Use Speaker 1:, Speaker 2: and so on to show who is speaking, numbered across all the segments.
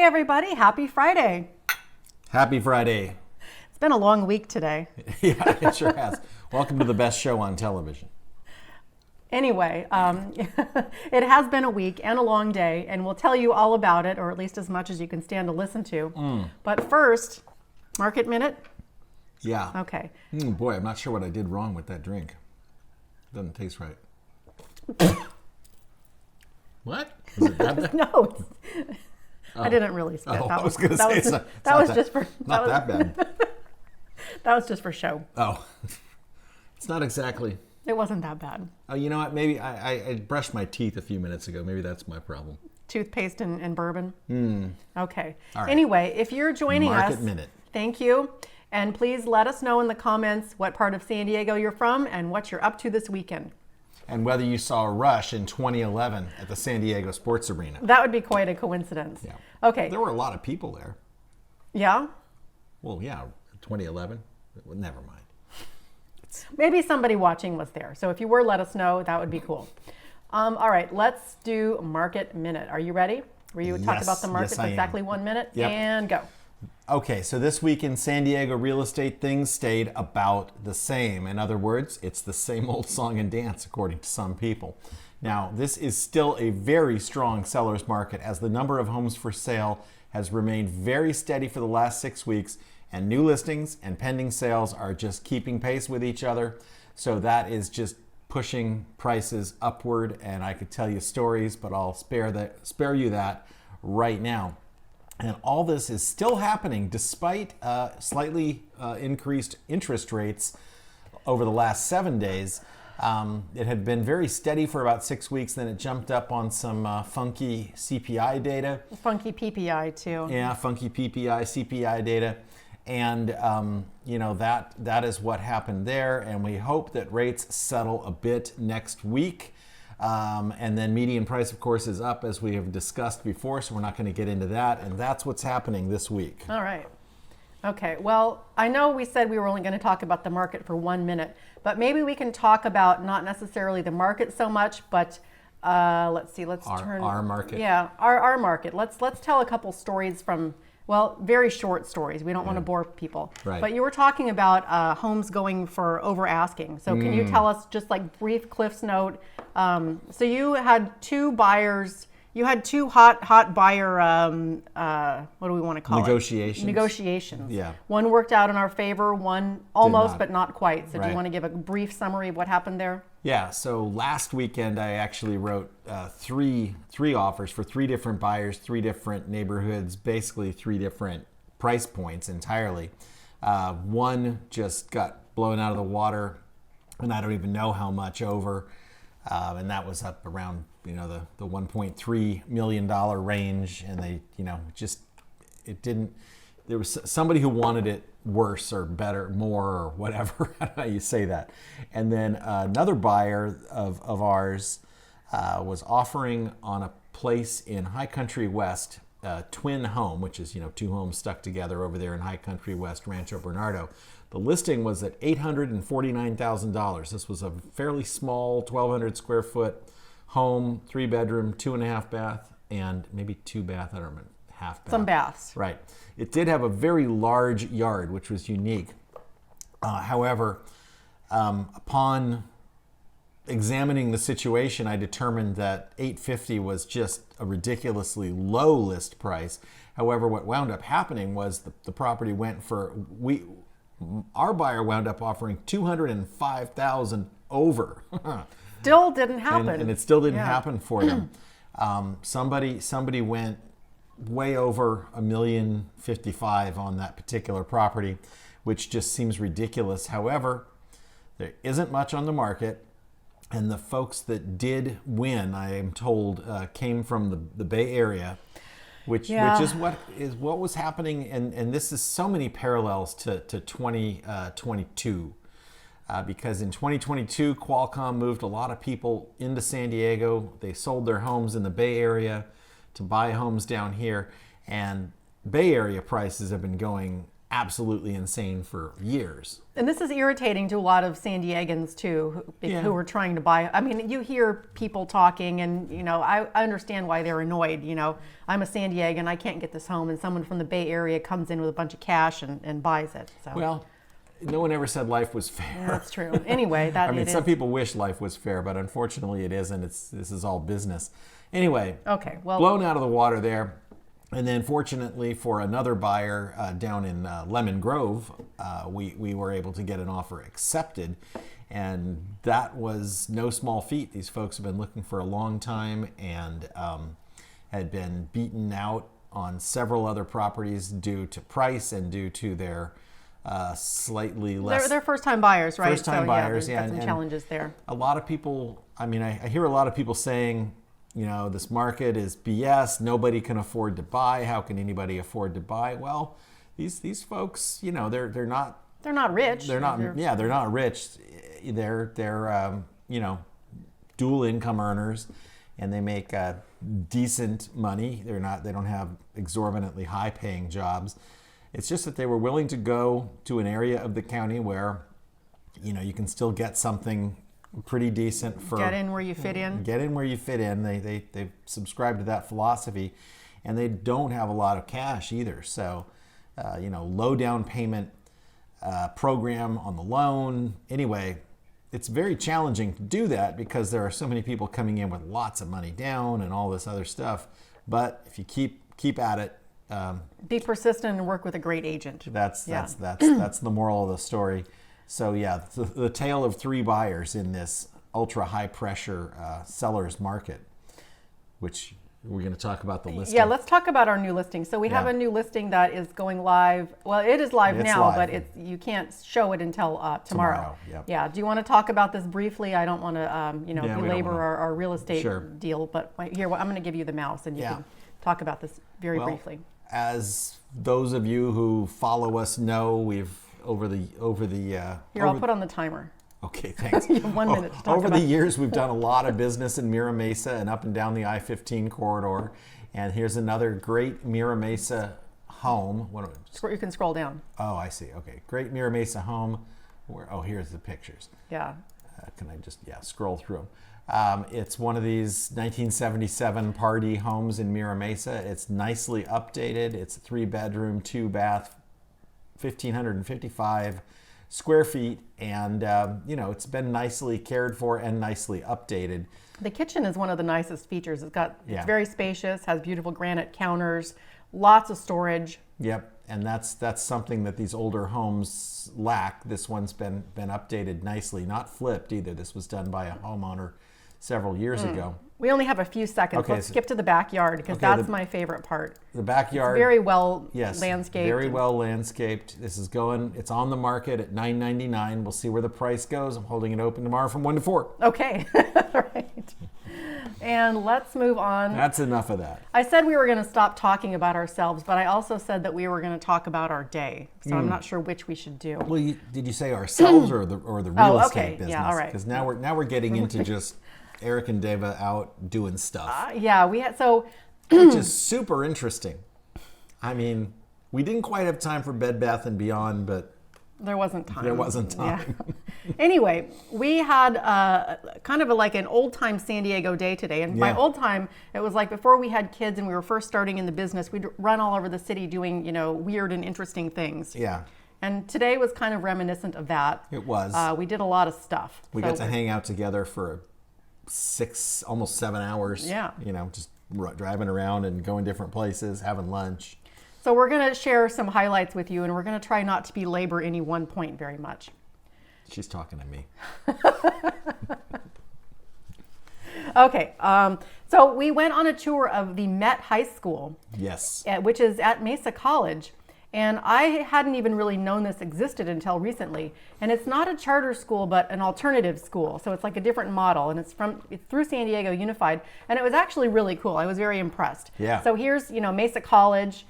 Speaker 1: Hey everybody, happy Friday.
Speaker 2: Happy Friday.
Speaker 1: It's been a long week today.
Speaker 2: Yeah, it sure has. Welcome to the best show on television.
Speaker 1: Anyway, it has been a week and a long day, and we'll tell you all about it, or at least as much as you can stand to listen to. But first, Market Minute?
Speaker 2: Yeah.
Speaker 1: Okay.
Speaker 2: Boy, I'm not sure what I did wrong with that drink. Doesn't taste right. What? Is it that bad?
Speaker 1: No, I didn't really spit.
Speaker 2: I was going to say it's not that bad.
Speaker 1: That was just for show.
Speaker 2: Oh, it's not exactly.
Speaker 1: It wasn't that bad.
Speaker 2: Oh, you know what? Maybe I brushed my teeth a few minutes ago. Maybe that's my problem.
Speaker 1: Toothpaste and bourbon? Okay.
Speaker 2: All right.
Speaker 1: Anyway, if you're joining us,
Speaker 2: Market Minute.
Speaker 1: Thank you. And please let us know in the comments what part of San Diego you're from and what you're up to this weekend.
Speaker 2: And whether you saw a rush in 2011 at the San Diego Sports Arena.
Speaker 1: That would be quite a coincidence.
Speaker 2: Yeah.
Speaker 1: Okay.
Speaker 2: There were a lot of people there.
Speaker 1: Yeah?
Speaker 2: Well, yeah, 2011. Well, never mind.
Speaker 1: Maybe somebody watching was there. So if you were, let us know. That would be cool. All right, let's do Market Minute. Are you ready? Will you talk about the market for exactly 1 minute?
Speaker 2: Yep.
Speaker 1: And go.
Speaker 2: Okay, so this week in San Diego real estate, things stayed about the same. In other words, it's the same old song and dance, according to some people. Now, this is still a very strong seller's market as the number of homes for sale has remained very steady for the last 6 weeks, and new listings and pending sales are just keeping pace with each other. So that is just pushing prices upward, and I could tell you stories, but I'll spare you that right now. And all this is still happening despite slightly increased interest rates over the last 7 days. It had been very steady for about 6 weeks, then it jumped up on some funky CPI data.
Speaker 1: Funky PPI too.
Speaker 2: Yeah, funky PPI, CPI data. And that is what happened there. And we hope that rates settle a bit next week. And then median price, of course, is up as we have discussed before, so we're not going to get into that. And that's what's happening this week.
Speaker 1: All right. Okay. Well, I know we said we were only going to talk about the market for 1 minute, but maybe we can talk about not necessarily the market so much, but let's see. Let's turn
Speaker 2: our market.
Speaker 1: Yeah, our market. Let's tell a couple stories from. Well, very short stories. We don't want to bore people.
Speaker 2: Right.
Speaker 1: But you were talking about homes going for over asking. So can you tell us just like brief Cliff's note? So you had two buyers. You had two hot buyer. What do we want to call
Speaker 2: Negotiations.
Speaker 1: it? Negotiations.
Speaker 2: Yeah.
Speaker 1: One worked out in our favor. One almost, but not quite. So do you
Speaker 2: Right.
Speaker 1: want to give a brief summary of what happened there?
Speaker 2: Yeah, so last weekend I actually wrote three offers for three different buyers, three different neighborhoods, basically three different price points entirely. One just got blown out of the water, and I don't even know how much over, and that was up around the $1.3 million range, and they it didn't. There was somebody who wanted it worse or better, more or whatever, how you say that. And then another buyer of ours was offering on a place in High Country West, twin home, which is, two homes stuck together over there in High Country West, Rancho Bernardo. The listing was at $849,000. This was a fairly small 1,200 square foot home, 3-bedroom, 2.5 bath, and maybe 2 bath, I don't remember. Half bath.
Speaker 1: Some baths.
Speaker 2: Right. It did have a very large yard, which was unique. However, upon examining the situation, I determined that $850 was just a ridiculously low list price. However, what wound up happening was the property went for our buyer wound up offering $205,000 over.
Speaker 1: Still didn't happen.
Speaker 2: And it still didn't happen for them. Somebody went way over $1,055,000 on that particular property, which just seems ridiculous. However, there isn't much on the market, and the folks that did win, I am told, came from the Bay Area, which is what was happening, and this is so many parallels to 2022. Because in 2022, Qualcomm moved a lot of people into San Diego. They sold their homes in the Bay Area to buy homes down here, and Bay Area prices have been going absolutely insane for years.
Speaker 1: And this is irritating to a lot of San Diegans too, who are trying to buy. I mean, you hear people talking, and I understand why they're annoyed. I'm a San Diegan, I can't get this home, and someone from the Bay Area comes in with a bunch of cash and buys it. So.
Speaker 2: Well, no one ever said life was fair.
Speaker 1: Yeah, that's true. Anyway,
Speaker 2: I mean, some people wish life was fair, but unfortunately it isn't. This is all business. Anyway,
Speaker 1: okay, well,
Speaker 2: blown out of the water there. And then fortunately for another buyer down in Lemon Grove, we were able to get an offer accepted. And that was no small feat. These folks have been looking for a long time and had been beaten out on several other properties due to price and due to their slightly less...
Speaker 1: They're first-time buyers, right?
Speaker 2: First-time buyers,
Speaker 1: yeah. There's some challenges there.
Speaker 2: A lot of people, I mean, I hear a lot of people saying, this market is BS. Nobody can afford to buy. How can anybody afford to buy? Well, these folks, they're not.
Speaker 1: They're not rich.
Speaker 2: They're not. They're not rich. They're dual income earners, and they make decent money. They don't have exorbitantly high paying jobs. It's just that they were willing to go to an area of the county where, you can still get something pretty decent for...
Speaker 1: Get in where you fit in.
Speaker 2: Get in where you fit in. They subscribe to that philosophy, and they don't have a lot of cash either. So, low down payment program on the loan. Anyway, it's very challenging to do that because there are so many people coming in with lots of money down and all this other stuff. But if you keep at it,
Speaker 1: be persistent and work with a great agent.
Speaker 2: That's the moral of the story. So yeah, the tale of three buyers in this ultra high pressure seller's market, which we're going to talk about the listing.
Speaker 1: Yeah, let's talk about our new listing. So we have a new listing that is going live. Well, it is live now, but you can't show it until tomorrow.
Speaker 2: Yep.
Speaker 1: Yeah. Do you want to talk about this briefly? I don't want to belabor our real estate deal, but here I'm going to give you the mouse, and you can talk about this very briefly.
Speaker 2: As those of you who follow us know, we've over the
Speaker 1: Here, I'll put on the timer.
Speaker 2: Okay, thanks.
Speaker 1: You have 1 minute to talk
Speaker 2: over the years, we've done a lot of business in Mira Mesa and up and down the I-15 corridor. And here's another great Mira Mesa home.
Speaker 1: You can scroll down.
Speaker 2: Oh, I see. Okay, great Mira Mesa home. Here's the pictures.
Speaker 1: Yeah.
Speaker 2: Can I just scroll through them? It's one of these 1977 party homes in Mira Mesa. It's nicely updated. It's a 3-bedroom, 2-bath, 1,555 square feet, and it's been nicely cared for and nicely updated.
Speaker 1: The kitchen is one of the nicest features. It's very spacious, has beautiful granite counters, lots of storage.
Speaker 2: Yep, and that's something that these older homes lack. This one's been updated nicely, not flipped either. This was done by a homeowner several years ago.
Speaker 1: We only have a few seconds. Let's skip to the backyard because that's my favorite part.
Speaker 2: The backyard.
Speaker 1: It's very well landscaped.
Speaker 2: Very well landscaped. It's on the market at $9.99. We'll see where the price goes. I'm holding it open tomorrow from 1 to 4.
Speaker 1: Okay. All right. And let's move on.
Speaker 2: That's enough of that.
Speaker 1: I said we were going to stop talking about ourselves, but I also said that we were going to talk about our day. So I'm not sure which we should do.
Speaker 2: Well, did you say ourselves or the real estate business?
Speaker 1: Yeah, all right.
Speaker 2: Because now we're getting into just Eric and Deva out doing stuff.
Speaker 1: We had
Speaker 2: which is super interesting. I mean, we didn't quite have time for Bed Bath & Beyond, but
Speaker 1: there wasn't time.
Speaker 2: Yeah.
Speaker 1: Anyway, we had kind of like an old time San Diego day today. And by old time, it was like before we had kids and we were first starting in the business, we'd run all over the city doing, weird and interesting things.
Speaker 2: Yeah.
Speaker 1: And today was kind of reminiscent of that.
Speaker 2: It was.
Speaker 1: We did a lot of stuff.
Speaker 2: We got to hang out together for 6, almost 7 hours.
Speaker 1: Yeah.
Speaker 2: Just driving around and going different places, having lunch.
Speaker 1: So we're going to share some highlights with you, and we're going to try not to belabor any one point very much.
Speaker 2: She's talking to me.
Speaker 1: Okay. So we went on a tour of the Met High School.
Speaker 2: Yes.
Speaker 1: Which is at Mesa College. And I hadn't even really known this existed until recently. And it's not a charter school, but an alternative school. So it's like a different model. And it's through San Diego Unified. And it was actually really cool. I was very impressed.
Speaker 2: Yeah.
Speaker 1: So here's, Mesa College.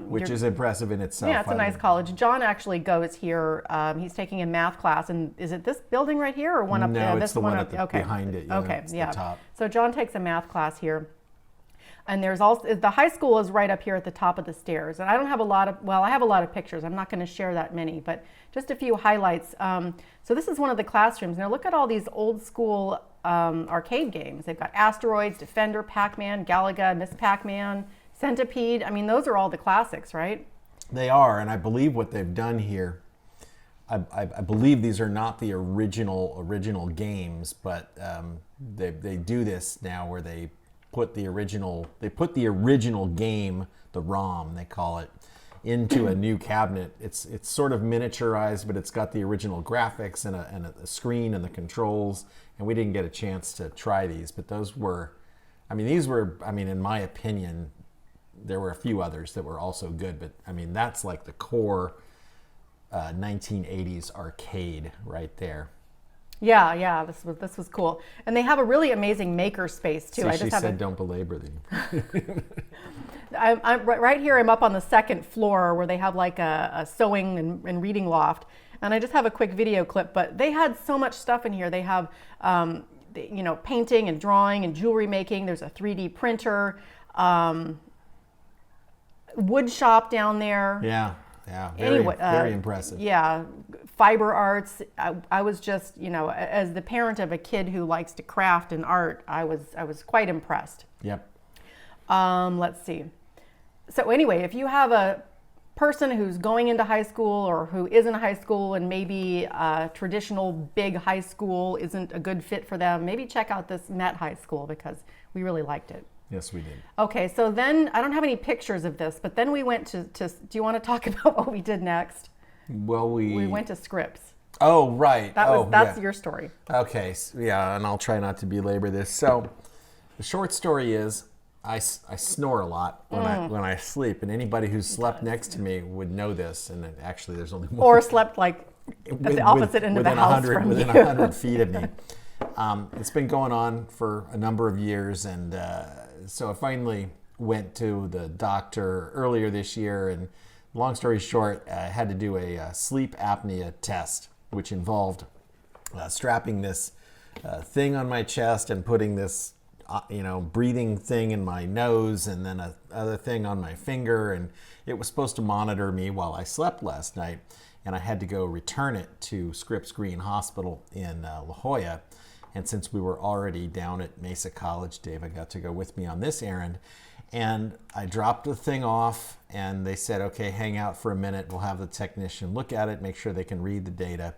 Speaker 2: Which is impressive in itself.
Speaker 1: Yeah, it's a nice college. John actually goes here. He's taking a math class. And is it this building right here or one up there?
Speaker 2: No, it's the one up behind it.
Speaker 1: Okay,
Speaker 2: it's
Speaker 1: yeah.
Speaker 2: the top.
Speaker 1: So John takes a math class here. And there's also, the high school is right up here at the top of the stairs. And I don't have a lot of, well, I have a lot of pictures. I'm not going to share that many, but just a few highlights. So this is one of the classrooms. Now look at all these old school arcade games. They've got Asteroids, Defender, Pac-Man, Galaga, Miss Pac-Man, Centipede. I mean, those are all the classics, right?
Speaker 2: They are, and I believe what they've done here, I believe these are not the original games, but they do this now where they put the original game, the ROM they call it, into a new cabinet. It's sort of miniaturized, but it's got the original graphics and a screen and the controls. And we didn't get a chance to try these, but those were, in my opinion, there were a few others that were also good, but I mean that's like the core 1980s arcade right there.
Speaker 1: Yeah, this was cool, and they have a really amazing maker space too.
Speaker 2: See, she said, "Don't belabor them."
Speaker 1: I'm right here. I'm up on the second floor where they have like a sewing and reading loft, and I just have a quick video clip. But they had so much stuff in here. They have, painting and drawing and jewelry making. There's a 3D printer, wood shop down there.
Speaker 2: Yeah, very impressive.
Speaker 1: Yeah, fiber arts. I was just, as the parent of a kid who likes to craft and art, I was quite impressed.
Speaker 2: Yep.
Speaker 1: Let's see. So anyway, if you have a person who's going into high school or who is in high school and maybe a traditional big high school isn't a good fit for them, maybe check out this Met High School because we really liked it.
Speaker 2: Yes, we did.
Speaker 1: Okay, so then I don't have any pictures of this, but then we went to do you want to talk about what we did next?
Speaker 2: Well, we
Speaker 1: went to Scripps.
Speaker 2: Oh, right.
Speaker 1: That's your story.
Speaker 2: Okay, yeah, and I'll try not to belabor this. So the short story is I snore a lot when I sleep, and anybody who's slept next to me would know this. And actually, there's only one.
Speaker 1: Or slept like at the opposite end of the house from
Speaker 2: within
Speaker 1: you.
Speaker 2: 100 feet of me. It's been going on for a number of years, and so I finally went to the doctor earlier this year. And long story short, I had to do a sleep apnea test, which involved strapping this thing on my chest and putting this breathing thing in my nose and then other thing on my finger, and it was supposed to monitor me while I slept last night, and I had to go return it to Scripps Green Hospital in La Jolla. And since we were already down at Mesa College, Deva got to go with me on this errand, and I dropped the thing off, and they said, okay, hang out for a minute, we'll have the technician look at it, make sure they can read the data.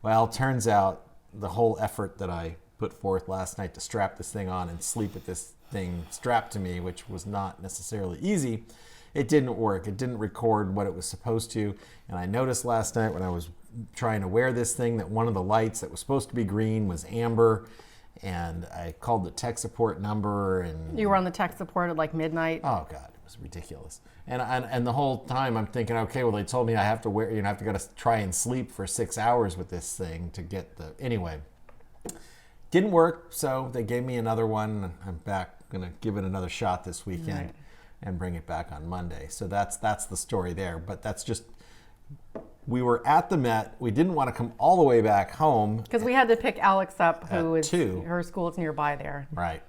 Speaker 2: Well, turns out the whole effort that I put forth last night to strap this thing on and sleep with this thing strapped to me, which was not necessarily easy, it didn't work. It didn't record what it was supposed to. And I noticed last night when I was trying to wear this thing that one of the lights that was supposed to be green was amber. And I called the tech support number, and
Speaker 1: you were on the tech support at like midnight.
Speaker 2: Oh God, it was ridiculous. And the whole time I'm thinking, okay, well they told me I have to wear, I have to go to try and sleep for 6 hours with this thing to get the anyway. Didn't work, so they gave me another one. I'm back, gonna give it another shot this weekend, right, and bring it back on Monday. So that's the story there. But that's just, we were at the Met. We didn't want to come all the way back home
Speaker 1: because we had to pick Alex up, who is
Speaker 2: 2.
Speaker 1: Her school is nearby there.
Speaker 2: Right.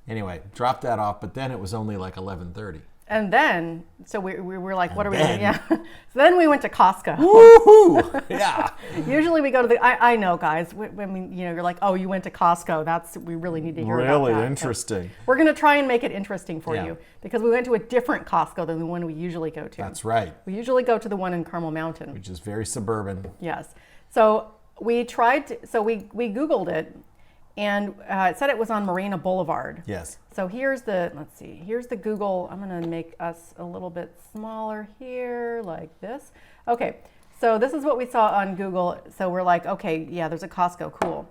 Speaker 2: Anyway, dropped that off, but then it was only like 11:30.
Speaker 1: And then, so we were like, what are we doing? Yeah. So then we went to Costco.
Speaker 2: Woohoo! Yeah.
Speaker 1: Usually we go to the, I know guys, when you're like, oh, you went to Costco. We really need to hear about that.
Speaker 2: Really interesting.
Speaker 1: We're going to try and make it interesting for you because we went to a different Costco than the one we usually go to.
Speaker 2: That's right.
Speaker 1: We usually go to the one in Carmel Mountain.
Speaker 2: Which is very suburban.
Speaker 1: Yes. So we we Googled it, and it said it was on Marina Boulevard.
Speaker 2: Yes.
Speaker 1: So here's the Google. I'm going to make us a little bit smaller here, like this. Okay, so this is what we saw on Google. So we're like, okay, yeah, there's a Costco, cool.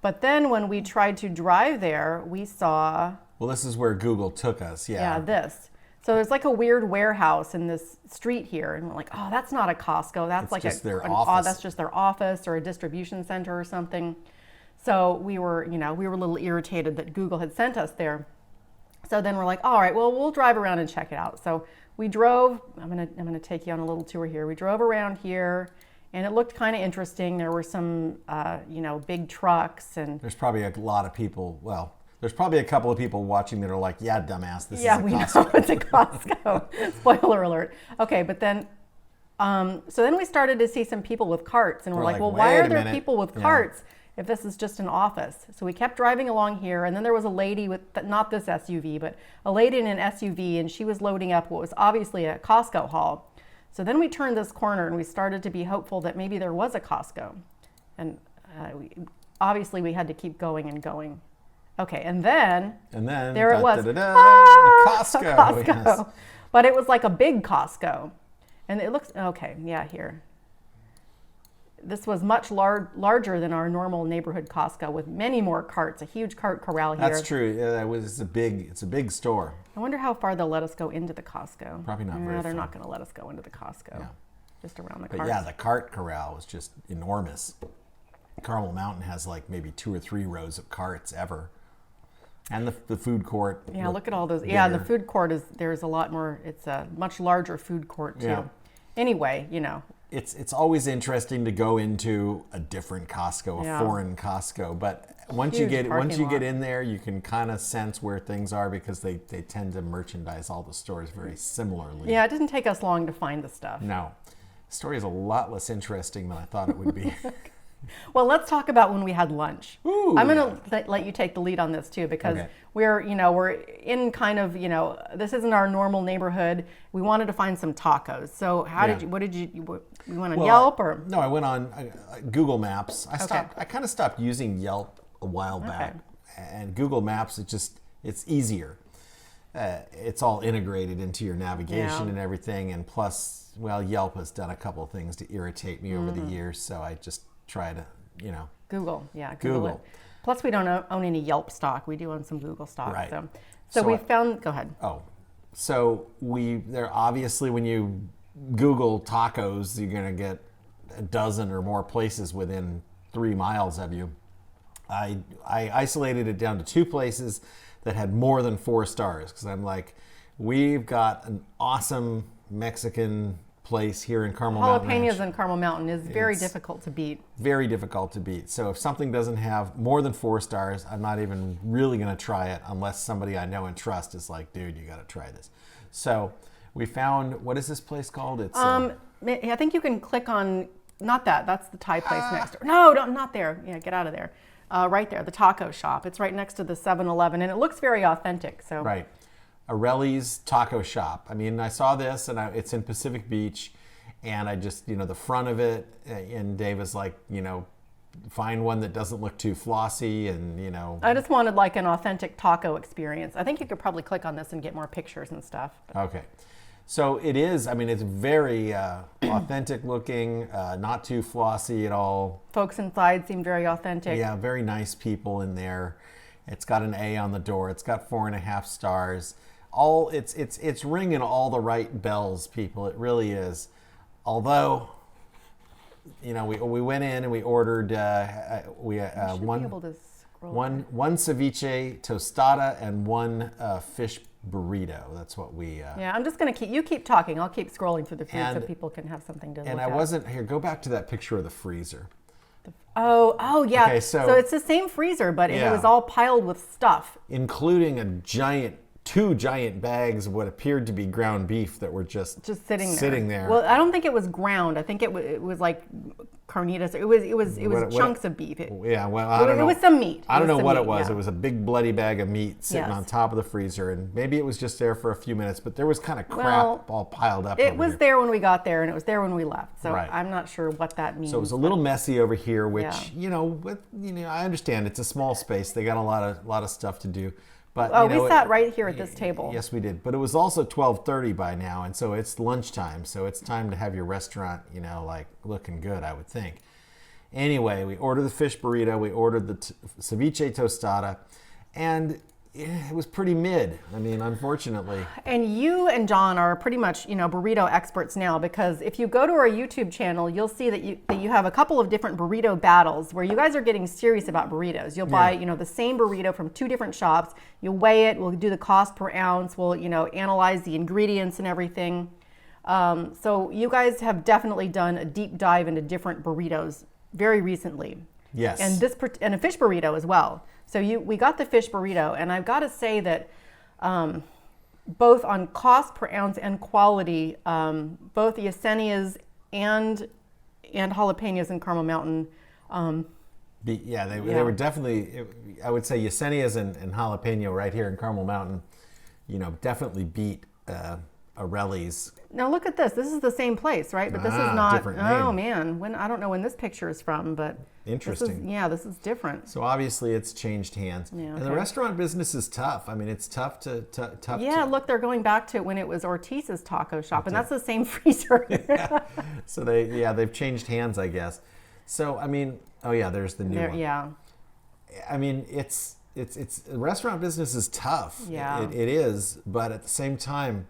Speaker 1: But then when we tried to drive there, we saw...
Speaker 2: Well, this is where Google took us, yeah.
Speaker 1: Yeah, this. So there's like a weird warehouse in this street here, and we're like, oh, that's not a Costco. That's like
Speaker 2: just their office.
Speaker 1: That's just their office or a distribution center or something. So we were a little irritated that Google had sent us there. So then we're like, all right, well, we'll drive around and check it out. So we drove. I'm gonna take you on a little tour here. We drove around here, and it looked kind of interesting. There were some, big trucks, and
Speaker 2: there's probably a lot of people. Well, There's probably a couple of people watching that are like, yeah, dumbass, this is a
Speaker 1: Yeah, we know
Speaker 2: Costco.
Speaker 1: it's a Costco. Spoiler alert. Okay, but then, so then we started to see some people with carts, and we're like, well, why
Speaker 2: wait
Speaker 1: are
Speaker 2: a
Speaker 1: there
Speaker 2: minute.
Speaker 1: people with
Speaker 2: Yeah.
Speaker 1: carts if this is just an office? So we kept driving along here, and then there was a lady with, not this SUV, but a lady in an SUV, and she was loading up what was obviously a Costco haul. So then we turned this corner, and we started to be hopeful that maybe there was a Costco. And obviously we had to keep going and going. Okay, and then there it was.
Speaker 2: Costco.
Speaker 1: Costco.
Speaker 2: Yes.
Speaker 1: But it was like a big Costco. And it looks, okay, yeah, here. This was much larger than our normal neighborhood Costco with many more carts, a huge cart corral here.
Speaker 2: That's true. Yeah, it's a big store.
Speaker 1: I wonder how far they'll let us go into the Costco.
Speaker 2: Probably not very
Speaker 1: They're
Speaker 2: far.
Speaker 1: not going to let us go into the Costco.
Speaker 2: Yeah.
Speaker 1: Just around the
Speaker 2: But
Speaker 1: carts.
Speaker 2: yeah, the cart corral was just enormous. Carmel Mountain has like maybe 2 or 3 rows of carts ever. And the food court.
Speaker 1: Yeah, look at all those. Yeah, and the
Speaker 2: bigger.
Speaker 1: food court there's a lot more, it's a much larger food court too.
Speaker 2: Yeah.
Speaker 1: Anyway,
Speaker 2: It's always interesting to go into a different Costco, a
Speaker 1: Yeah.
Speaker 2: foreign Costco. But once
Speaker 1: Huge
Speaker 2: you
Speaker 1: parking lot.
Speaker 2: get in there, you can kind of sense where things are because they tend to merchandise all the stores very similarly.
Speaker 1: Yeah, it didn't take us long to find the stuff.
Speaker 2: No, the story is a lot less interesting than I thought it would be.
Speaker 1: Well, let's talk about when we had lunch.
Speaker 2: Ooh,
Speaker 1: I'm going to let you take the lead on this too, because
Speaker 2: Okay.
Speaker 1: we're in kind of, this isn't our normal neighborhood. We wanted to find some tacos. So what did you went on Yelp or?
Speaker 2: No, I went on Google Maps.
Speaker 1: Okay.
Speaker 2: I kind of stopped using Yelp a while back, and Google Maps, it's easier. It's all integrated into your navigation and everything, and plus, well, Yelp has done a couple of things to irritate me over the years, so I just try to,
Speaker 1: Google, yeah,
Speaker 2: Google.
Speaker 1: it. Plus, we don't own any Yelp stock. We do own some Google stock.
Speaker 2: Right.
Speaker 1: So we found. Go ahead.
Speaker 2: Oh, so there obviously when you Google tacos, you're gonna get a dozen or more places within 3 miles of you. I isolated it down to 2 places that had more than 4 stars because I'm like, we've got an awesome Mexican place here in Carmel Mountain Ranch.
Speaker 1: Jalapenos in Carmel Mountain is very difficult to beat.
Speaker 2: Very difficult to beat. So if something doesn't have more than 4 stars, I'm not even really going to try it unless somebody I know and trust is like, dude, you got to try this. So we found, what is this place called? It's
Speaker 1: I think you can click on, not that, that's the Thai place next door. No, not there. Yeah, get out of there. Right there, the taco shop. It's right next to the 7-Eleven, and it looks very authentic. So
Speaker 2: right. Aureli's Taco Shop. I mean, I saw this, and it's in Pacific Beach, and I just, the front of it, and Dave is like, find one that doesn't look too flossy, and,
Speaker 1: I just wanted like an authentic taco experience. I think you could probably click on this and get more pictures and stuff.
Speaker 2: Okay. So it is, it's very authentic looking, not too flossy at all.
Speaker 1: Folks inside seem very authentic.
Speaker 2: Yeah, very nice people in there. It's got an A on the door. It's got 4.5 stars. It's ringing all the right bells, people. It really is. Although, we went in and we ordered one ceviche tostada and one fish burrito. That's what we.
Speaker 1: Yeah, I'm just gonna keep talking. I'll keep scrolling through the food so people can have something to look at.
Speaker 2: And I wasn't here. Go back to that picture of the freezer.
Speaker 1: Oh yeah.
Speaker 2: Okay,
Speaker 1: so it's the same freezer, but it was all piled with stuff,
Speaker 2: including 2 giant bags of what appeared to be ground beef that were just sitting there.
Speaker 1: Well, I don't think it was ground. I think it was like carnitas. It was chunks of beef.
Speaker 2: I don't know.
Speaker 1: It was some meat.
Speaker 2: I don't know what it was.
Speaker 1: Yeah.
Speaker 2: It was a big bloody bag of meat sitting on top of the freezer, and maybe it was just there for a few minutes, but there was kind of crap all piled up.
Speaker 1: It was there when we got there, and it was there when we left. So
Speaker 2: right.
Speaker 1: I'm not sure what that means.
Speaker 2: So it was a little messy over here, which I understand. It's a small space. They got a lot of stuff to do. But,
Speaker 1: we sat right here at this table.
Speaker 2: Yes, we did. But it was also 12:30 by now, and so it's lunchtime. So it's time to have your restaurant, looking good, I would think. Anyway, we ordered the fish burrito. We ordered the ceviche tostada, and it was pretty mid. Unfortunately.
Speaker 1: And you and John are pretty much, burrito experts now, because if you go to our YouTube channel, you'll see that you have a couple of different burrito battles where you guys are getting serious about burritos. You'll buy, the same burrito from 2 different shops. You'll weigh it. We'll do the cost per ounce. We'll, analyze the ingredients and everything. So you guys have definitely done a deep dive into different burritos very recently.
Speaker 2: Yes.
Speaker 1: And a fish burrito as well. So we got the fish burrito, and I've got to say that both on cost per ounce and quality, both the Yesenias and jalapenos in Carmel Mountain.
Speaker 2: They were definitely, I would say Yesenia's and jalapeno right here in Carmel Mountain, definitely beat Aureli's.
Speaker 1: Now look at this. This is the same place, right? But this is not.
Speaker 2: Different
Speaker 1: oh
Speaker 2: name.
Speaker 1: man, I don't know when this picture is from, but
Speaker 2: interesting.
Speaker 1: This is different.
Speaker 2: So obviously it's changed hands.
Speaker 1: Yeah,
Speaker 2: And the restaurant business is tough. I mean, it's tough to.
Speaker 1: Yeah, look, they're going back to when it was Ortiz's taco shop, and that's the same freezer.
Speaker 2: Yeah. So they've changed hands, I guess. So I mean, there's the new one.
Speaker 1: Yeah.
Speaker 2: I mean, it's the restaurant business is tough.
Speaker 1: Yeah.
Speaker 2: It is, but at the same time,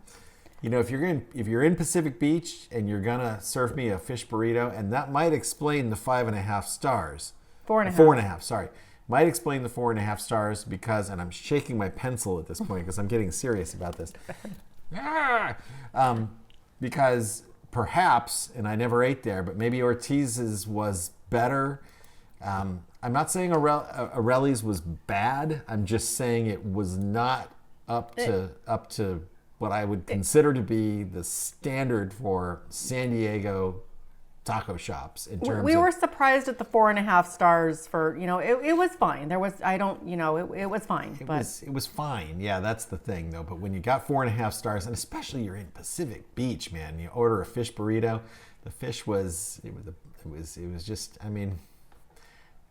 Speaker 2: if you're in Pacific Beach and you're gonna serve me a fish burrito, and that might explain the 5.5 stars.
Speaker 1: 4.5.
Speaker 2: 4.5. Sorry, might explain the 4.5 stars because, and I'm shaking my pencil at this point because I'm getting serious about this. Because perhaps, and I never ate there, but maybe Ortiz's was better. I'm not saying Aureli's was bad. I'm just saying it was not up to what I would consider to be the standard for San Diego taco shops in terms
Speaker 1: we were surprised at the 4.5 stars for, it was fine. There was, it was fine.
Speaker 2: It was fine. Yeah, that's the thing though. But when you got 4.5 stars, and especially you're in Pacific Beach, man, you order a fish burrito, the fish was just, I mean,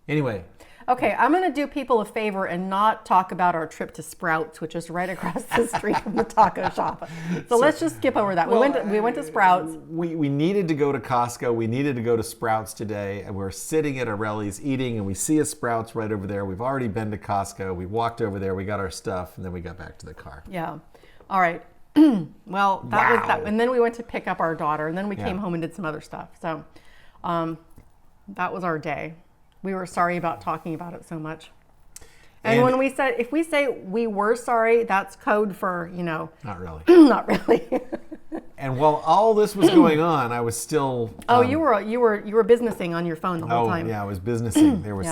Speaker 2: anyway.
Speaker 1: Okay, I'm going to do people a favor and not talk about our trip to Sprouts, which is right across the street from the taco shop. So let's just skip over that. We went to Sprouts.
Speaker 2: We needed to go to Costco. We needed to go to Sprouts today, and we're sitting at Aureli's eating, and we see a Sprouts right over there. We've already been to Costco. We walked over there. We got our stuff, and then we got back to the car.
Speaker 1: Yeah. All right. Well, that was that. And then we went to pick up our daughter, and then we came home and did some other stuff. So that was our day. We were sorry about talking about it so much. And when if we say we were sorry, that's code for,
Speaker 2: Not really.
Speaker 1: Not really.
Speaker 2: And while all this was going on, I was still.
Speaker 1: You were businessing on your phone the whole time.
Speaker 2: Yeah, I was businessing. There was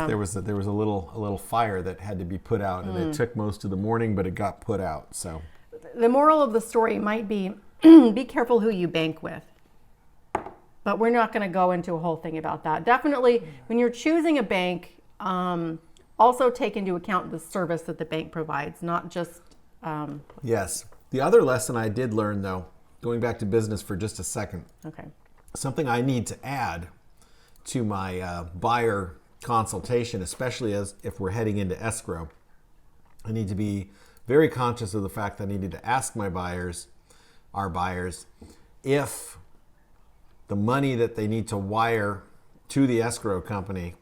Speaker 2: a little fire that had to be put out, and it took most of the morning, but it got put out. So
Speaker 1: the moral of the story might be be careful who you bank with. But we're not going to go into a whole thing about that. Definitely, when you're choosing a bank, also take into account the service that the bank provides, not just...
Speaker 2: Yes. The other lesson I did learn, though, going back to business for just a second,
Speaker 1: okay,
Speaker 2: something I need to add to my buyer consultation, especially if we're heading into escrow, I need to be very conscious of the fact that I needed to ask our buyers, if the money that they need to wire to the escrow company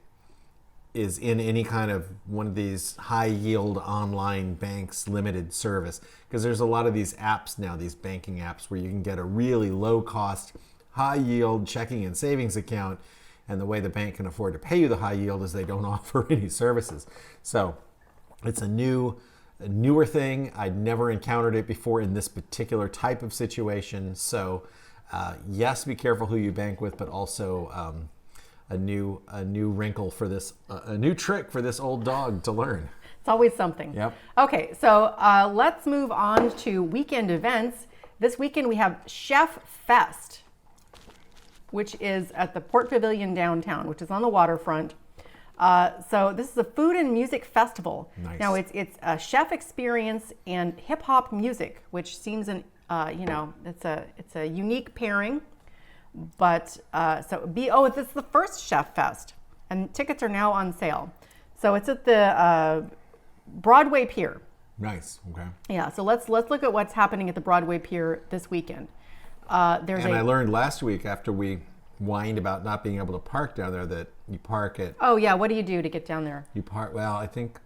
Speaker 2: is in any kind of one of these high yield online banks limited service. Because there's a lot of these apps now, these banking apps, where you can get a really low cost, high yield checking and savings account. And the way the bank can afford to pay you the high yield is they don't offer any services. So it's a newer thing. I'd never encountered it before in this particular type of situation. So yes, be careful who you bank with, but also a new wrinkle for this, a new trick for this old dog to learn.
Speaker 1: It's always something.
Speaker 2: Yep.
Speaker 1: Okay, so let's move on to weekend events. This weekend we have Chef Fest, which is at the Port Pavilion downtown, which is on the waterfront. So this is a food and music festival.
Speaker 2: Nice.
Speaker 1: Now it's a chef experience and hip hop music, which seems it's a unique pairing. But this is the first Chef Fest, and tickets are now on sale. So it's at the Broadway Pier.
Speaker 2: Nice. Okay.
Speaker 1: Yeah. So let's look at what's happening at the Broadway Pier this weekend.
Speaker 2: I learned last week, after we whined about not being able to park down there, that you park at.
Speaker 1: Oh yeah. What do you do to get down there?
Speaker 2: You park. Well, I think.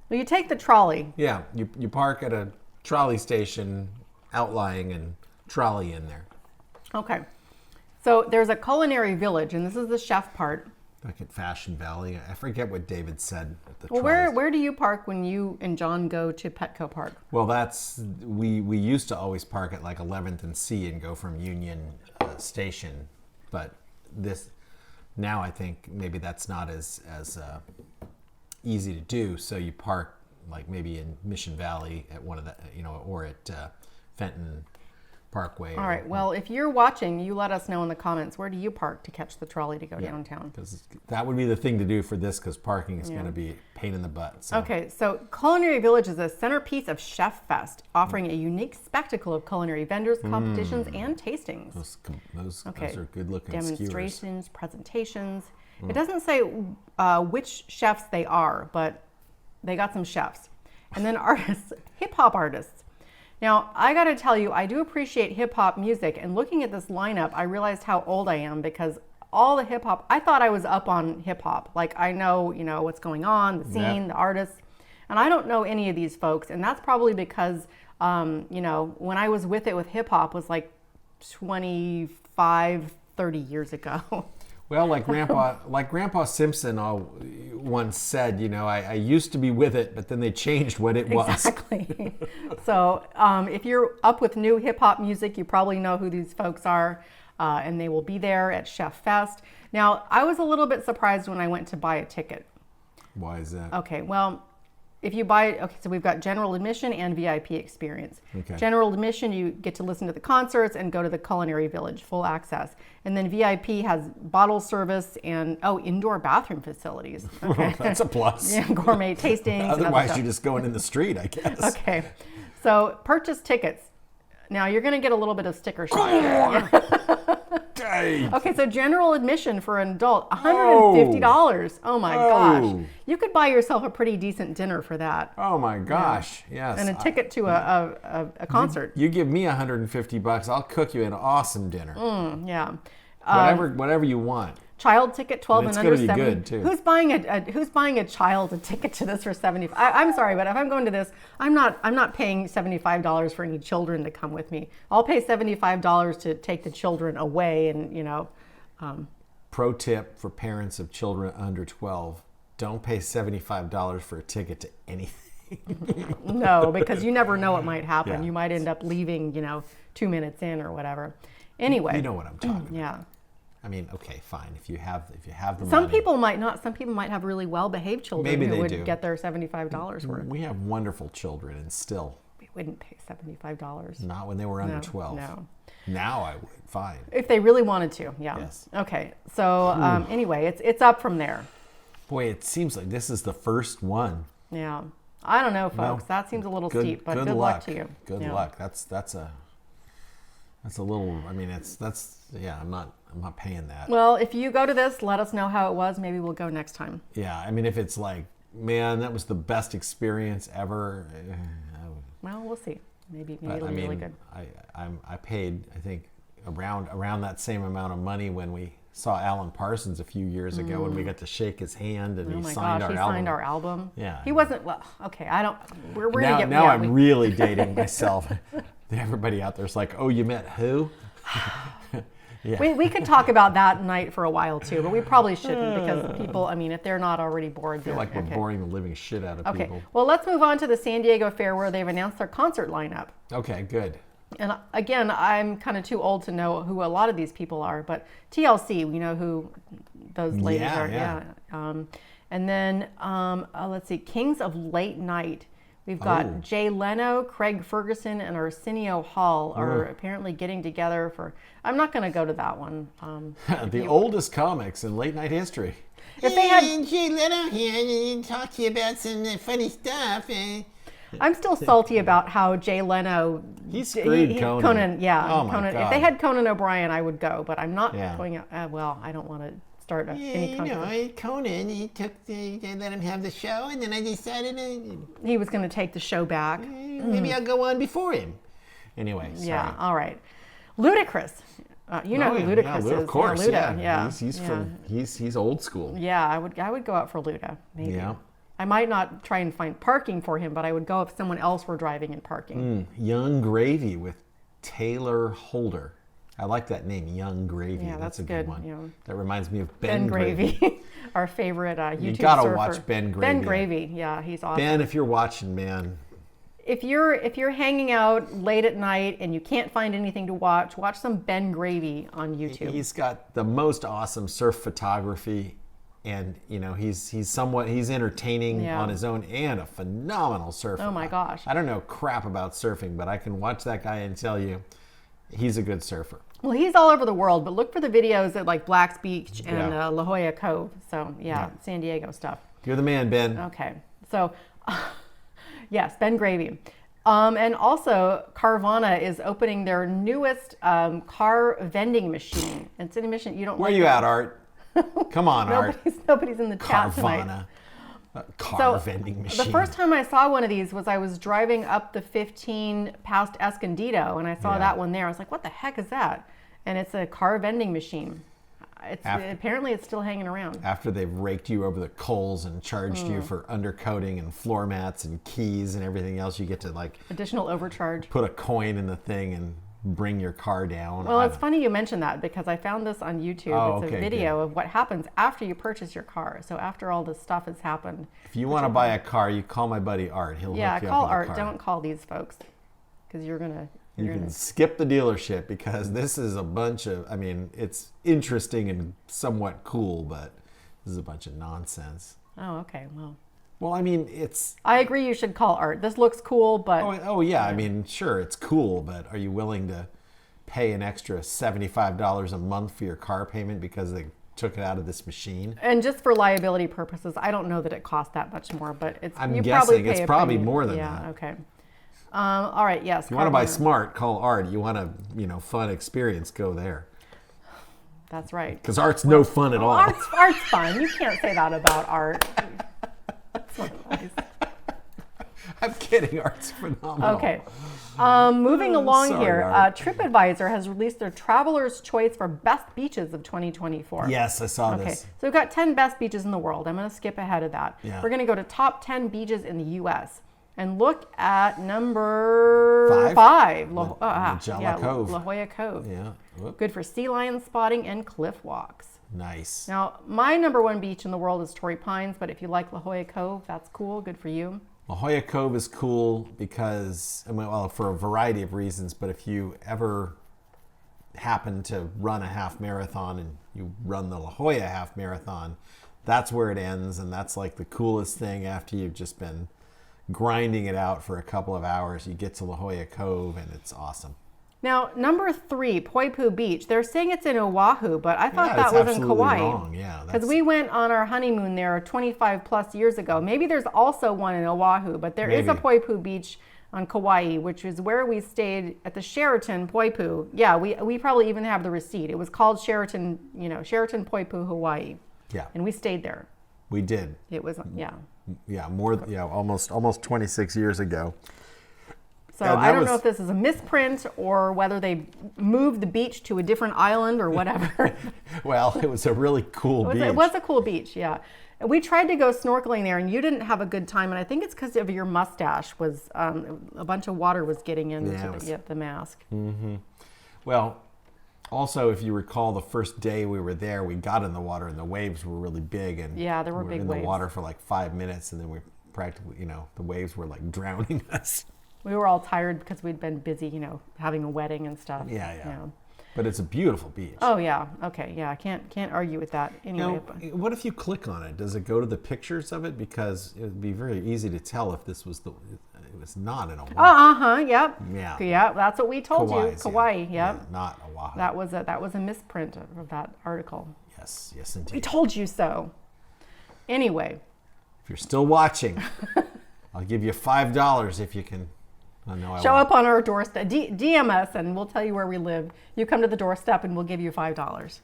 Speaker 1: Well, you take the trolley.
Speaker 2: Yeah. You park at a trolley station, outlying, and trolley in there.
Speaker 1: Okay. So there's a culinary village, and this is the chef part.
Speaker 2: Like at Fashion Valley. I forget what David said at the
Speaker 1: Well,
Speaker 2: trolleys.
Speaker 1: where do you park when you and John go to Petco Park?
Speaker 2: Well, we used to always park at like 11th and C and go from Union Station, but now I think maybe that's not as easy to do. So you park like maybe in Mission Valley at one of the, or at Fenton Parkway.
Speaker 1: All right. Well, if you're watching, you let us know in the comments, where do you park to catch the trolley to go downtown?
Speaker 2: Because that would be the thing to do for this, because parking is going to be a pain in the butt. So.
Speaker 1: Okay, so Culinary Village is a centerpiece of Chef Fest, offering a unique spectacle of culinary vendors, competitions, and tastings.
Speaker 2: Those are good-looking
Speaker 1: demonstrations, presentations. It doesn't say which chefs they are, but they got some chefs. And then artists, hip-hop artists. Now, I got to tell you, I do appreciate hip-hop music, and looking at this lineup, I realized how old I am, because all the hip-hop, I thought I was up on hip-hop. Like, I know, what's going on, the scene, the artists, and I don't know any of these folks, and that's probably because, when I was with hip-hop was like 25, 30 years ago.
Speaker 2: Well, like Grandpa Simpson once said, I used to be with it, but then they changed what it was.
Speaker 1: Exactly. So if you're up with new hip hop music, you probably know who these folks are, and they will be there at Chef Fest. Now, I was a little bit surprised when I went to buy a ticket.
Speaker 2: Why is that?
Speaker 1: Okay, well, if you buy, so we've got general admission and VIP experience.
Speaker 2: Okay.
Speaker 1: General admission, you get to listen to the concerts and go to the Culinary Village, full access. And then VIP has bottle service and, indoor bathroom facilities. Okay.
Speaker 2: That's a plus.
Speaker 1: Yeah, gourmet tastings.
Speaker 2: Otherwise, you're just going in the street, I guess.
Speaker 1: Okay, so purchase tickets. Now, you're going to get a little bit of sticker shock. Okay, so general admission for an adult, $150. Oh my gosh. You could buy yourself a pretty decent dinner for that.
Speaker 2: Oh my gosh, yes.
Speaker 1: And a ticket to a concert.
Speaker 2: You give me $150, I'll cook you an awesome dinner.
Speaker 1: Yeah.
Speaker 2: Whatever you want.
Speaker 1: Child ticket, 12 and under 70.
Speaker 2: Good too.
Speaker 1: Who's buying a child a ticket to this for $75? I'm sorry, but if I'm going to this, I'm not paying $75 for any children to come with me. I'll pay $75 to take the children away, and
Speaker 2: Pro tip for parents of children under 12: don't pay $75 for a ticket to anything.
Speaker 1: No, because you never know what might happen.
Speaker 2: Yeah.
Speaker 1: You might end up leaving, 2 minutes in or whatever. Anyway.
Speaker 2: You know what I'm talking about.
Speaker 1: Yeah.
Speaker 2: I mean, okay, fine. If you have the money.
Speaker 1: Some people might not. Some people might have really well-behaved children who would
Speaker 2: do.
Speaker 1: get their $75 worth.
Speaker 2: We have wonderful children, and still.
Speaker 1: We wouldn't pay $75.
Speaker 2: Not when they were under 12.
Speaker 1: No.
Speaker 2: Now I would. Fine.
Speaker 1: If they really wanted to, yeah.
Speaker 2: Yes.
Speaker 1: Okay. So anyway, it's up from there.
Speaker 2: Boy, it seems like this is the first one.
Speaker 1: Yeah. I don't know, folks.
Speaker 2: Well,
Speaker 1: that seems a little steep, but good luck to you.
Speaker 2: Good luck. That's a little. I mean, I'm not paying that.
Speaker 1: Well, if you go to this, let us know how it was. Maybe we'll go next time.
Speaker 2: Yeah, I mean, if it's like, man, that was the best experience ever.
Speaker 1: Well, we'll see. Maybe it'll be really good.
Speaker 2: I paid, I think, around that same amount of money when we saw Alan Parsons a few years ago, and we got to shake his hand, and he signed our album. Yeah.
Speaker 1: He wasn't, well, okay, we're going to get...
Speaker 2: Now I'm really dating myself. Everybody out there's like, oh, you met who? Yeah.
Speaker 1: We could talk about that night for a while too, but we probably shouldn't, because people, if they're not already bored,
Speaker 2: I feel like we're boring the living shit out of people.
Speaker 1: Well, let's move on to the San Diego Fair, where they've announced their concert lineup.
Speaker 2: Okay, good.
Speaker 1: And again, I'm kind of too old to know who a lot of these people are, but TLC, we know who those ladies are. Yeah. And then let's see, Kings of Late Night. We've got Jay Leno, Craig Ferguson, and Arsenio Hall are apparently getting together for... I'm not going to go to that one.
Speaker 2: The oldest comics in late night history.
Speaker 1: If they had
Speaker 3: Jay Leno here and talk to you about some funny stuff.
Speaker 1: I'm still salty about how Jay Leno...
Speaker 2: He screwed Conan.
Speaker 1: Conan, yeah.
Speaker 2: Oh my
Speaker 1: Conan.
Speaker 2: God.
Speaker 1: If they had Conan O'Brien, I would go, but I'm not going... well, I don't want to start any controversy.
Speaker 3: Conan, they let him have the show, and then I decided
Speaker 1: he was going to take the show back.
Speaker 3: Maybe I'll go on before him.
Speaker 2: Anyway, sorry.
Speaker 1: Yeah, all right. Ludacris. You know who Ludacris is.
Speaker 2: Of course,
Speaker 1: yeah.
Speaker 2: He's old school.
Speaker 1: Yeah, I would go out for Luda, maybe.
Speaker 2: Yeah.
Speaker 1: I might not try and find parking for him, but I would go if someone else were driving and parking.
Speaker 2: Young Gravy with Taylor Holder. I like that name, Young Gravy.
Speaker 1: Yeah,
Speaker 2: that's a
Speaker 1: good
Speaker 2: one.
Speaker 1: Yeah.
Speaker 2: That reminds me of Ben
Speaker 1: Gravy. Our favorite YouTube
Speaker 2: You gotta
Speaker 1: surfer.
Speaker 2: watch Ben Gravy.
Speaker 1: Ben Gravy, yeah, he's awesome.
Speaker 2: Ben, if you're watching, man.
Speaker 1: If you're hanging out late at night and you can't find anything to watch some Ben Gravy on YouTube.
Speaker 2: He's got the most awesome surf photography and he's entertaining
Speaker 1: Yeah.
Speaker 2: on his own and a phenomenal surfer.
Speaker 1: Oh my gosh.
Speaker 2: I don't know crap about surfing, but I can watch that guy and tell you he's a good surfer.
Speaker 1: Well, he's all over the world, but look for the videos at like Black's Beach and
Speaker 2: Yeah.
Speaker 1: La Jolla Cove. So yeah, San Diego stuff.
Speaker 2: You're the man, Ben.
Speaker 1: Okay, so yes, Ben Gravy. And also, Carvana is opening their newest car vending machine. It's an mission you don't.
Speaker 2: Where
Speaker 1: like
Speaker 2: you
Speaker 1: that.
Speaker 2: at, Art? Come on, Art.
Speaker 1: Nobody's in the chat tonight.
Speaker 2: Carvana. Car vending machine.
Speaker 1: The first time I saw one of these was I was driving up the 15 past Escondido, and I saw that one there. I was like, "What the heck is that?" And it's a car vending machine. Apparently, it's still hanging around.
Speaker 2: After they've raked you over the coals and charged you for undercoating and floor mats and keys and everything else, you get to like
Speaker 1: Additional overcharge.
Speaker 2: put a coin in the thing and bring your car down.
Speaker 1: Well, it's funny you mentioned that because I found this on YouTube.
Speaker 2: Oh,
Speaker 1: it's a
Speaker 2: okay,
Speaker 1: video of what happens after you purchase your car. So after all this stuff has happened.
Speaker 2: If you want to buy a car, you call my buddy Art. He'll
Speaker 1: Yeah,
Speaker 2: hook you
Speaker 1: call
Speaker 2: up with
Speaker 1: Art.
Speaker 2: a car.
Speaker 1: Don't call these folks because you're gonna.
Speaker 2: You can skip the dealership because this is a bunch of, I mean, it's interesting and somewhat cool, but this is a bunch of nonsense.
Speaker 1: Oh, okay.
Speaker 2: Well, I mean, it's...
Speaker 1: I agree you should call Art. This looks cool, but...
Speaker 2: Oh yeah, I mean, sure, it's cool, but are you willing to pay an extra $75 a month for your car payment because they took it out of this machine?
Speaker 1: And just for liability purposes, I don't know that it costs that much more, but it's...
Speaker 2: I'm
Speaker 1: you
Speaker 2: guessing
Speaker 1: pay
Speaker 2: it's
Speaker 1: a
Speaker 2: probably
Speaker 1: premium.
Speaker 2: more than
Speaker 1: yeah,
Speaker 2: that.
Speaker 1: okay. All right, yes.
Speaker 2: If you want to buy
Speaker 1: Carvana.
Speaker 2: smart, call Art. You want a fun experience, go there.
Speaker 1: That's right.
Speaker 2: Because Art's no fun at all.
Speaker 1: Art's fun. You can't say that about Art. That's not nice.
Speaker 2: I'm kidding. Art's phenomenal.
Speaker 1: Okay. Moving along
Speaker 2: Sorry,
Speaker 1: here,
Speaker 2: Art.
Speaker 1: TripAdvisor has released their Traveler's Choice for Best Beaches of 2024.
Speaker 2: Yes, I saw
Speaker 1: Okay,
Speaker 2: this.
Speaker 1: so we've got 10 best beaches in the world. I'm going to skip ahead of that.
Speaker 2: Yeah.
Speaker 1: We're going to go to top 10 beaches in the U.S. and look at number 5.
Speaker 2: La Cove.
Speaker 1: La Jolla Cove.
Speaker 2: Yeah. Whoop.
Speaker 1: Good for sea lion spotting and cliff walks.
Speaker 2: Nice.
Speaker 1: Now, my number 1 beach in the world is Torrey Pines, but if you like La Jolla Cove, that's cool. Good for you.
Speaker 2: La Jolla Cove is cool because, well, for a variety of reasons, but if you ever happen to run a half marathon and you run the La Jolla half marathon, that's where it ends, and that's like the coolest thing after you've just been grinding it out for a couple of hours. You get to La Jolla Cove, and it's awesome.
Speaker 1: Now, number 3, Poipu Beach. They're saying it's in Oahu, but I thought
Speaker 2: Yeah,
Speaker 1: that
Speaker 2: it's
Speaker 1: was in
Speaker 2: absolutely
Speaker 1: Kauai.
Speaker 2: wrong. Yeah,
Speaker 1: Because we went on our honeymoon there 25 plus years ago. Maybe there's also one in Oahu, but there is a
Speaker 2: Maybe.
Speaker 1: Poipu Beach on Kauai, which is where we stayed at the Sheraton Poipu. Yeah, we probably even have the receipt. It was called Sheraton, Sheraton Poipu, Hawaii.
Speaker 2: Yeah,
Speaker 1: And we stayed there.
Speaker 2: we did.
Speaker 1: It was, yeah.
Speaker 2: Yeah, almost 26 years ago.
Speaker 1: So
Speaker 2: Yeah,
Speaker 1: I
Speaker 2: that
Speaker 1: don't know
Speaker 2: was-
Speaker 1: if this is a misprint or whether they moved the beach to a different island or whatever.
Speaker 2: Well, it was a really cool beach.
Speaker 1: It was a cool beach, yeah. And we tried to go snorkeling there, and you didn't have a good time. And I think it's because of your mustache. Was a bunch of water was getting into the mask.
Speaker 2: Well, also, if you recall, the first day we were there, we got in the water and the waves were really big. And
Speaker 1: Yeah, there were
Speaker 2: we
Speaker 1: big
Speaker 2: in
Speaker 1: waves.
Speaker 2: the water for like 5 minutes, and then we practically, the waves were like drowning us.
Speaker 1: We were all tired because we'd been busy, having a wedding and stuff.
Speaker 2: Yeah. But it's a beautiful beach.
Speaker 1: Oh yeah. Okay. Yeah. I can't argue with that. Anyway.
Speaker 2: Now, what if you click on it? Does it go to the pictures of it? Because it would be very easy to tell if this was it was not in Oahu.
Speaker 1: Yep.
Speaker 2: Yeah.
Speaker 1: Yeah. That's what we told you.
Speaker 2: Kauai's,
Speaker 1: Kauai.
Speaker 2: yeah.
Speaker 1: Yep.
Speaker 2: Yeah, not Oahu.
Speaker 1: That was a misprint of that article.
Speaker 2: Yes,
Speaker 1: We
Speaker 2: indeed.
Speaker 1: told you so. Anyway.
Speaker 2: If you're still watching, I'll give you $5 if you can. Oh, no, I
Speaker 1: Show
Speaker 2: won't.
Speaker 1: up on our doorstep. DM us and we'll tell you where we live. You come to the doorstep and we'll give you $5.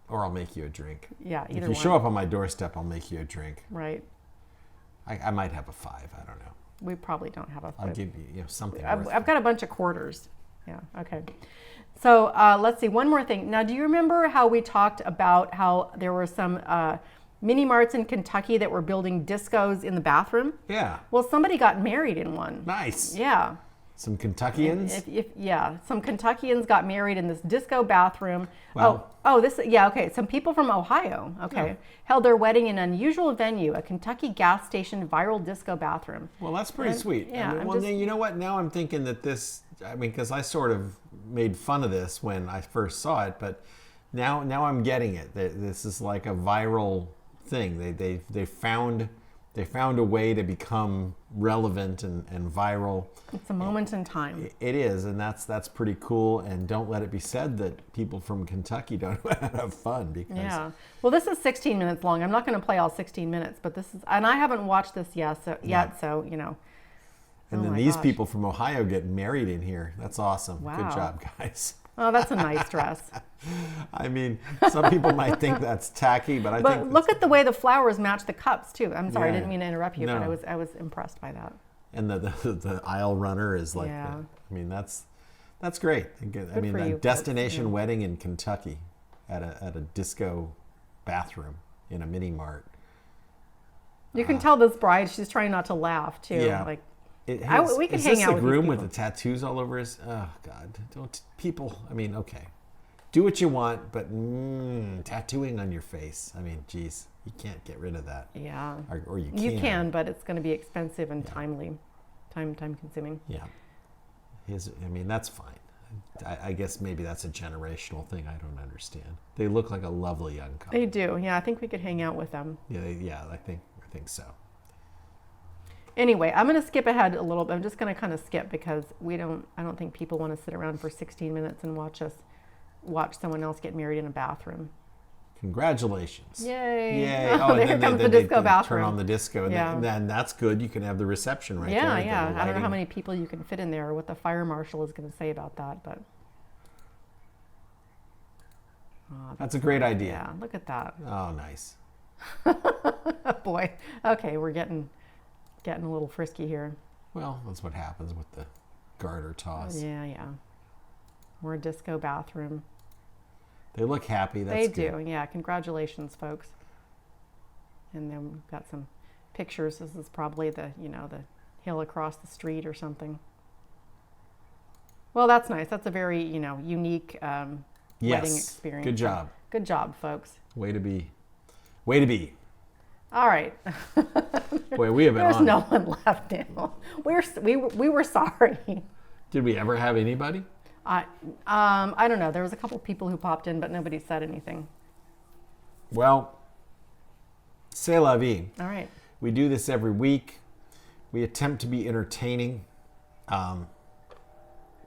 Speaker 2: Or I'll make you a drink.
Speaker 1: Yeah, either
Speaker 2: If you
Speaker 1: one.
Speaker 2: show up on my doorstep, I'll make you a drink.
Speaker 1: Right.
Speaker 2: I might have a 5. I don't know.
Speaker 1: We probably don't have a
Speaker 2: I'll give you, something.
Speaker 1: I've got a bunch of quarters. Yeah, okay. So let's see, one more thing. Now, do you remember how we talked about how there were some mini marts in Kentucky that were building discos in the bathroom?
Speaker 2: Yeah.
Speaker 1: Well, somebody got married in one.
Speaker 2: Nice.
Speaker 1: Yeah.
Speaker 2: Some Kentuckians.
Speaker 1: Some Kentuckians got married in this disco bathroom.
Speaker 2: Wow.
Speaker 1: Okay. Some people from Ohio, held their wedding in an unusual venue, a Kentucky gas station viral disco bathroom.
Speaker 2: Well, that's pretty sweet.
Speaker 1: Yeah,
Speaker 2: You know what? Now I'm thinking that because I sort of made fun of this when I first saw it, but now I'm getting it. This is like a viral thing. They found a way to become relevant and viral.
Speaker 1: It's a moment in time.
Speaker 2: It is, and that's pretty cool. And don't let it be said that people from Kentucky don't have fun, because
Speaker 1: Yeah. Well, this is 16 minutes long. I'm not going to play all 16 minutes, but this is, and I haven't watched this yet. So you know.
Speaker 2: And
Speaker 1: Oh
Speaker 2: then
Speaker 1: my
Speaker 2: these
Speaker 1: gosh.
Speaker 2: people from Ohio get married in here. That's awesome.
Speaker 1: Wow.
Speaker 2: Good job, guys.
Speaker 1: Oh, that's a nice dress.
Speaker 2: I mean, some people might think that's tacky, but I
Speaker 1: But
Speaker 2: think
Speaker 1: look at the way the flowers match the cups too. I'm sorry, I
Speaker 2: Yeah.
Speaker 1: didn't mean to interrupt you, but
Speaker 2: No.
Speaker 1: I was impressed by that.
Speaker 2: and the aisle runner is like
Speaker 1: Yeah.
Speaker 2: I mean, that's great. I mean,
Speaker 1: for
Speaker 2: a
Speaker 1: you,
Speaker 2: destination
Speaker 1: folks.
Speaker 2: wedding in Kentucky at a disco bathroom in a mini mart.
Speaker 1: You can tell this bride, she's trying not to laugh too.
Speaker 2: Yeah.
Speaker 1: Like, we could
Speaker 2: is
Speaker 1: hang
Speaker 2: this
Speaker 1: out
Speaker 2: the
Speaker 1: with these
Speaker 2: groom with
Speaker 1: people.
Speaker 2: the tattoos all over his? Oh God! Don't people? I mean, okay, do what you want, but tattooing on your face. I mean, geez, you can't get rid of that.
Speaker 1: yeah.
Speaker 2: Or you can.
Speaker 1: You can, but it's going to be expensive and time consuming.
Speaker 2: Yeah. I mean, that's fine. I guess maybe that's a generational thing. I don't understand. They look like a lovely young couple.
Speaker 1: They do. Yeah, I think we could hang out with them.
Speaker 2: Yeah, I think so.
Speaker 1: Anyway, I'm going to skip ahead a little bit. I'm just going to kind of skip because I don't think people want to sit around for 16 minutes and watch someone else get married in a bathroom.
Speaker 2: Congratulations.
Speaker 1: Yay.
Speaker 2: Yay.
Speaker 1: Oh, there
Speaker 2: then
Speaker 1: comes
Speaker 2: they-
Speaker 1: the
Speaker 2: they
Speaker 1: disco bathroom.
Speaker 2: Turn on the disco, and
Speaker 1: Yeah.
Speaker 2: then that's good. You can have the reception right there.
Speaker 1: Yeah,
Speaker 2: the
Speaker 1: yeah. I don't know how
Speaker 2: lighting.
Speaker 1: many people you can fit in there or what the fire marshal is going to say about that, but
Speaker 2: That's a great idea.
Speaker 1: yeah, look at that.
Speaker 2: Oh, nice.
Speaker 1: Oh, boy. Okay, we're getting a little frisky here.
Speaker 2: Well, that's what happens with the garter toss.
Speaker 1: Yeah. We're a disco bathroom.
Speaker 2: They look happy. That's
Speaker 1: They
Speaker 2: good.
Speaker 1: do. Yeah, congratulations, folks. And then we've got some pictures. This is probably the hill across the street or something. Well, that's nice. That's a very, unique wedding
Speaker 2: Yes.
Speaker 1: experience.
Speaker 2: Good job.
Speaker 1: Good job, folks.
Speaker 2: Way to be. Way to be.
Speaker 1: All right.
Speaker 2: Boy, we have been
Speaker 1: There's
Speaker 2: on.
Speaker 1: no one left now. We were sorry.
Speaker 2: Did we ever have anybody?
Speaker 1: I don't know. There was a couple people who popped in, but nobody said anything.
Speaker 2: Well, c'est la vie.
Speaker 1: All right.
Speaker 2: We do this every week. We attempt to be entertaining.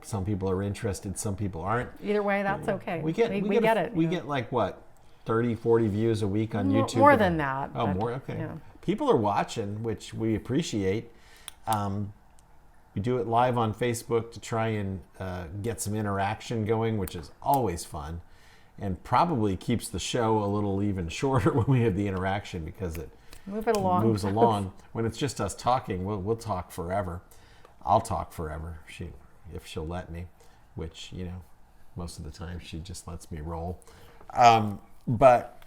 Speaker 2: Some people are interested, some people aren't.
Speaker 1: Either way, that's okay.
Speaker 2: We get
Speaker 1: it.
Speaker 2: We get like what, 30, 40 views a week on YouTube.
Speaker 1: More than that.
Speaker 2: Oh,
Speaker 1: but,
Speaker 2: more? Okay.
Speaker 1: yeah.
Speaker 2: People are watching, which we appreciate. We do it live on Facebook to try and get some interaction going, which is always fun, and probably keeps the show a little even shorter when we have the interaction, because it
Speaker 1: Move it along.
Speaker 2: moves along. When it's just us talking, we'll talk forever. I'll talk forever if she'll let me, which, most of the time she just lets me roll. But,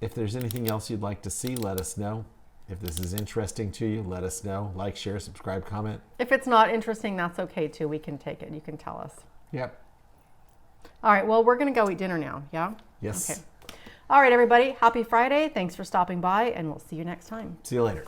Speaker 2: if there's anything else you'd like to see, let us know. If this is interesting to you, let us know. Like, share, subscribe, comment.
Speaker 1: If it's not interesting, that's okay too. We can take it. You can tell us.
Speaker 2: Yep.
Speaker 1: All right. Well, we're going to go eat dinner now. Yeah?
Speaker 2: Yes.
Speaker 1: Okay. All right, everybody. Happy Friday. Thanks for stopping by, and we'll see you next time.
Speaker 2: See you later.